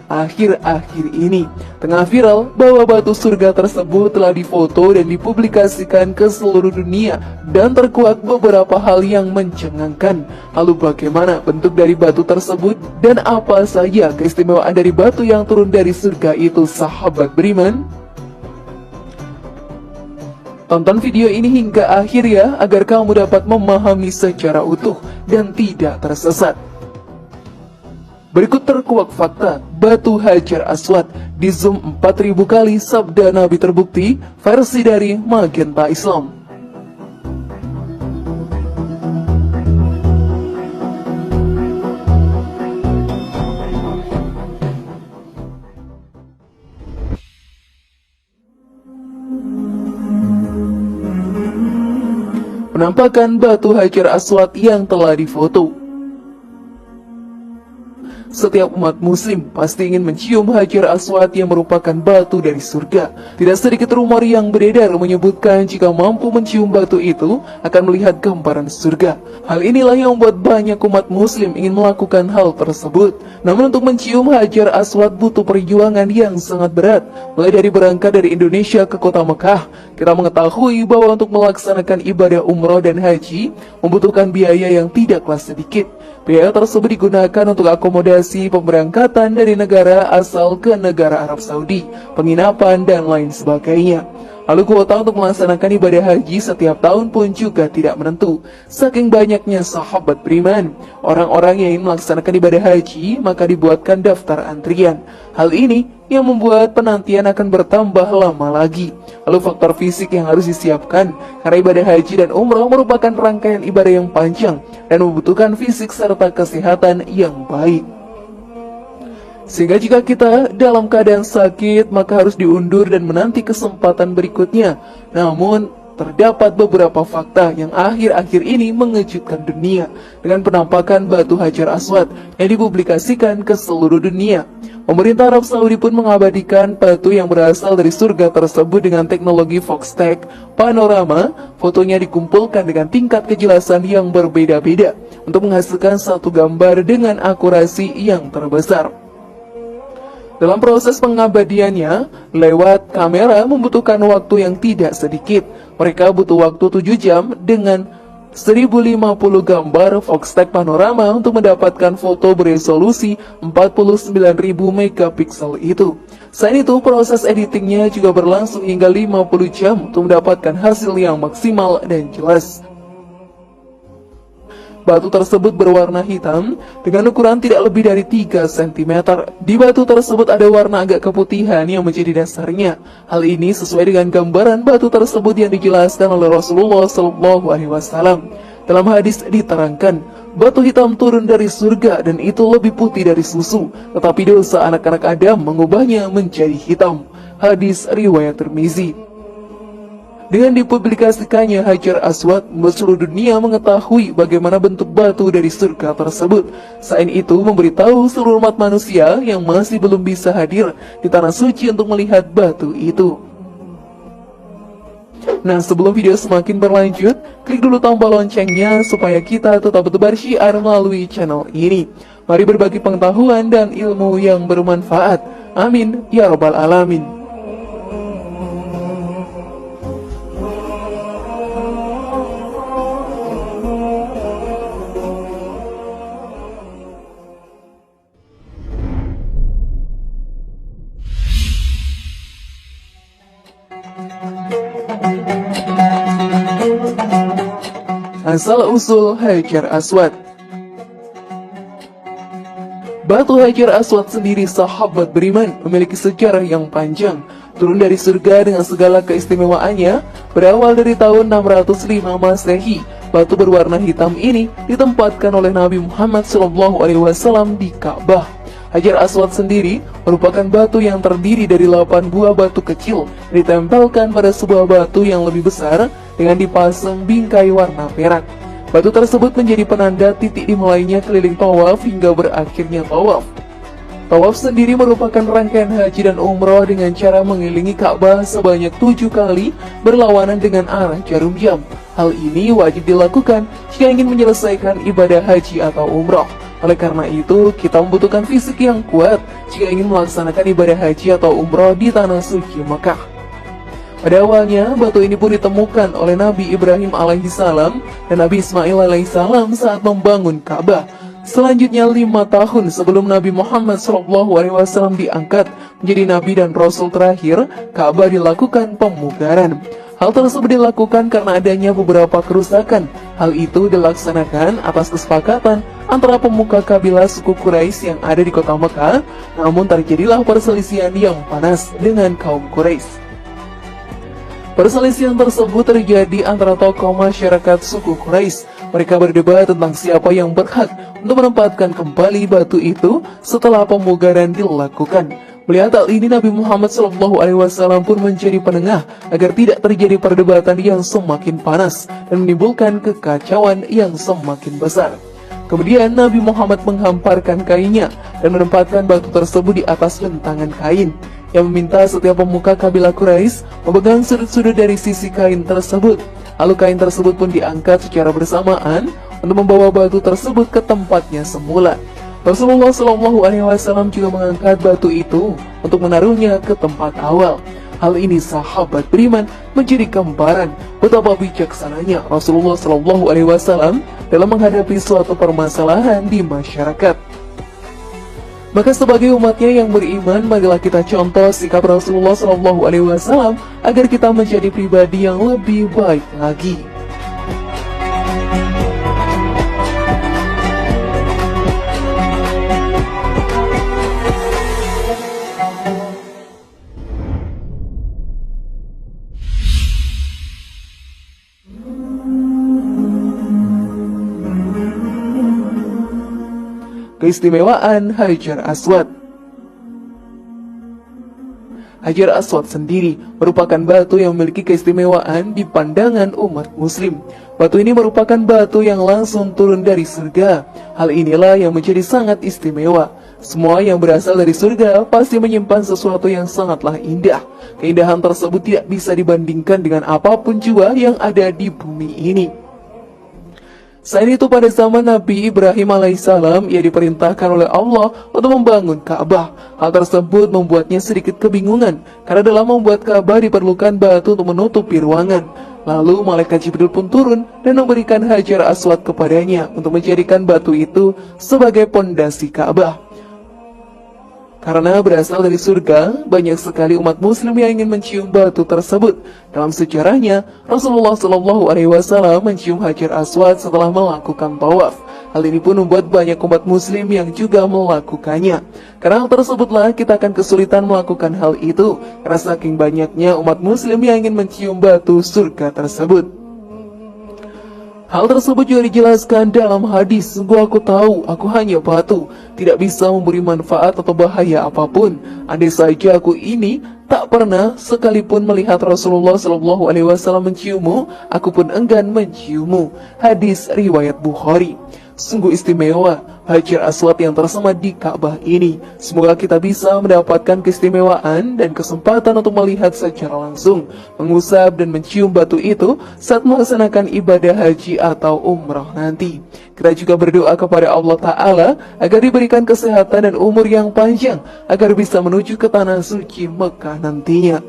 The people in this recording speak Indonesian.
Akhir-akhir ini, tengah viral bahwa batu surga tersebut telah difoto dan dipublikasikan ke seluruh dunia dan terkuak beberapa hal yang mencengangkan. Lalu bagaimana bentuk dari batu tersebut dan apa saja keistimewaan dari batu yang turun dari surga itu, sahabat beriman? Tonton video ini hingga akhir ya, agar kamu dapat memahami secara utuh dan tidak tersesat. Berikut terkuak fakta, batu Hajar Aswad di zoom 4000 kali sabda Nabi terbukti, versi dari Magenta Islam. Penampakan batu Hajar Aswad yang telah difoto. Setiap umat muslim pasti ingin mencium Hajar Aswad yang merupakan batu dari surga. Tidak sedikit rumor yang beredar menyebutkan jika mampu mencium batu itu akan melihat gambaran surga. Hal inilah yang membuat banyak umat muslim ingin melakukan hal tersebut. Namun untuk mencium Hajar Aswad butuh perjuangan yang sangat berat. Mulai dari berangkat dari Indonesia ke kota Mekah, kita mengetahui bahwa untuk melaksanakan ibadah umroh dan haji membutuhkan biaya yang tidaklah sedikit. Biaya tersebut digunakan untuk akomodasi pemberangkatan dari negara asal ke negara Arab Saudi, penginapan, dan lain sebagainya. Lalu kuota untuk melaksanakan ibadah haji setiap tahun pun juga tidak menentu. Saking banyaknya sahabat beriman, orang-orang yang ingin melaksanakan ibadah haji, maka dibuatkan daftar antrian. Hal ini yang membuat penantian akan bertambah lama lagi. Lalu faktor fisik yang harus disiapkan, karena ibadah haji dan umroh merupakan rangkaian ibadah yang panjang dan membutuhkan fisik serta kesehatan yang baik. Sehingga jika kita dalam keadaan sakit, maka harus diundur dan menanti kesempatan berikutnya. Namun, terdapat beberapa fakta yang akhir-akhir ini mengejutkan dunia dengan penampakan batu Hajar Aswad yang dipublikasikan ke seluruh dunia. Pemerintah Arab Saudi pun mengabadikan batu yang berasal dari surga tersebut dengan teknologi Foxtech Panorama. Fotonya dikumpulkan dengan tingkat kejelasan yang berbeda-beda untuk menghasilkan satu gambar dengan akurasi yang terbesar. Dalam proses pengabadiannya, lewat kamera membutuhkan waktu yang tidak sedikit. Mereka butuh waktu 7 jam dengan 1050 gambar Foxtech Panorama untuk mendapatkan foto beresolusi 49.000 megapiksel itu. Selain itu, proses editingnya juga berlangsung hingga 50 jam untuk mendapatkan hasil yang maksimal dan jelas. Batu tersebut berwarna hitam dengan ukuran tidak lebih dari 3 cm. Di batu tersebut ada warna agak keputihan yang menjadi dasarnya. Hal ini sesuai dengan gambaran batu tersebut yang dijelaskan oleh Rasulullah SAW. Dalam hadis diterangkan, batu hitam turun dari surga dan itu lebih putih dari susu, tetapi dosa anak-anak Adam mengubahnya menjadi hitam. Hadis riwayat Tirmizi. Dengan dipublikasikannya Hajar Aswad, seluruh dunia mengetahui bagaimana bentuk batu dari surga tersebut. Selain itu, memberitahu seluruh umat manusia yang masih belum bisa hadir di tanah suci untuk melihat batu itu. Nah, sebelum video semakin berlanjut, klik dulu tombol loncengnya supaya kita tetap bertebar syiar melalui channel ini. Mari berbagi pengetahuan dan ilmu yang bermanfaat. Amin ya rabbal alamin. Asal-usul Hajar Aswad. Batu Hajar Aswad sendiri, sahabat beriman, memiliki sejarah yang panjang. Turun dari surga dengan segala keistimewaannya, berawal dari tahun 605 Masehi. Batu berwarna hitam ini ditempatkan oleh Nabi Muhammad SAW di Ka'bah. Hajar Aswad sendiri merupakan batu yang terdiri dari 8 buah batu kecil ditempelkan pada sebuah batu yang lebih besar dengan dipasang bingkai warna perak. Batu tersebut menjadi penanda titik dimulainya keliling tawaf hingga berakhirnya tawaf. Tawaf sendiri merupakan rangkaian haji dan umroh dengan cara mengelilingi Ka'bah sebanyak 7 kali berlawanan dengan arah jarum jam. Hal ini wajib dilakukan jika ingin menyelesaikan ibadah haji atau umroh. Oleh karena itu, kita membutuhkan fisik yang kuat jika ingin melaksanakan ibadah haji atau umroh di tanah suci Mekah. Pada awalnya, batu ini pun ditemukan oleh Nabi Ibrahim alaihissalam dan Nabi Ismail alaihissalam saat membangun Ka'bah. Selanjutnya 5 tahun sebelum Nabi Muhammad SAW diangkat menjadi Nabi dan Rasul terakhir, Ka'bah dilakukan pemugaran. Hal tersebut dilakukan karena adanya beberapa kerusakan. Hal itu dilaksanakan atas kesepakatan antara pemuka kabilah suku Quraisy yang ada di kota Mekah, namun terjadilah perselisihan yang panas dengan kaum Quraisy. Perselisihan tersebut terjadi antara tokoh masyarakat suku Quraisy. Mereka berdebat tentang siapa yang berhak untuk menempatkan kembali batu itu setelah pemugaran dilakukan. Melihat hal ini, Nabi Muhammad SAW pun menjadi penengah agar tidak terjadi perdebatan yang semakin panas dan menimbulkan kekacauan yang semakin besar. Kemudian Nabi Muhammad menghamparkan kainnya dan menempatkan batu tersebut di atas lentangan kain. Yang meminta setiap pemuka kabilah Quraisy memegang sudut-sudut dari sisi kain tersebut. Lalu kain tersebut pun diangkat secara bersamaan untuk membawa batu tersebut ke tempatnya semula. Rasulullah SAW juga mengangkat batu itu untuk menaruhnya ke tempat awal. Hal ini sahabat beriman menjadi gambaran betapa bijaksananya Rasulullah SAW dalam menghadapi suatu permasalahan di masyarakat. Maka sebagai umatnya yang beriman, marilah kita contoh sikap Rasulullah SAW agar kita menjadi pribadi yang lebih baik lagi. Keistimewaan Hajar Aswad. Hajar Aswad sendiri merupakan batu yang memiliki keistimewaan di pandangan umat muslim. Batu ini merupakan batu yang langsung turun dari surga. Hal inilah yang menjadi sangat istimewa. Semua yang berasal dari surga pasti menyimpan sesuatu yang sangatlah indah. Keindahan tersebut tidak bisa dibandingkan dengan apapun juga yang ada di bumi ini. Selain itu, pada zaman Nabi Ibrahim alaihissalam, ia diperintahkan oleh Allah untuk membangun Ka'bah. Hal tersebut membuatnya sedikit kebingungan, karena dalam membuat Ka'bah diperlukan batu untuk menutupi ruangan. Lalu malaikat Jibril pun turun dan memberikan Hajar Aswad kepadanya untuk menjadikan batu itu sebagai pondasi Ka'bah. Karena berasal dari surga, banyak sekali umat muslim yang ingin mencium batu tersebut. Dalam sejarahnya, Rasulullah SAW mencium Hajar Aswad setelah melakukan tawaf. Hal ini pun membuat banyak umat muslim yang juga melakukannya. Karena hal tersebutlah kita akan kesulitan melakukan hal itu, karena saking banyaknya umat muslim yang ingin mencium batu surga tersebut. Hal tersebut juga dijelaskan dalam hadis, "Sungguh aku tahu, aku hanya batu, tidak bisa memberi manfaat atau bahaya apapun. Andai saja aku ini tak pernah sekalipun melihat Rasulullah SAW menciummu, aku pun enggan menciummu." Hadis riwayat Bukhari. Sungguh istimewa Hajar Aswad yang tersemat di Ka'bah ini. Semoga kita bisa mendapatkan keistimewaan dan kesempatan untuk melihat secara langsung, mengusap dan mencium batu itu saat melaksanakan ibadah haji atau umrah nanti. Kita juga berdoa kepada Allah Ta'ala agar diberikan kesehatan dan umur yang panjang, agar bisa menuju ke tanah suci Mekah nantinya.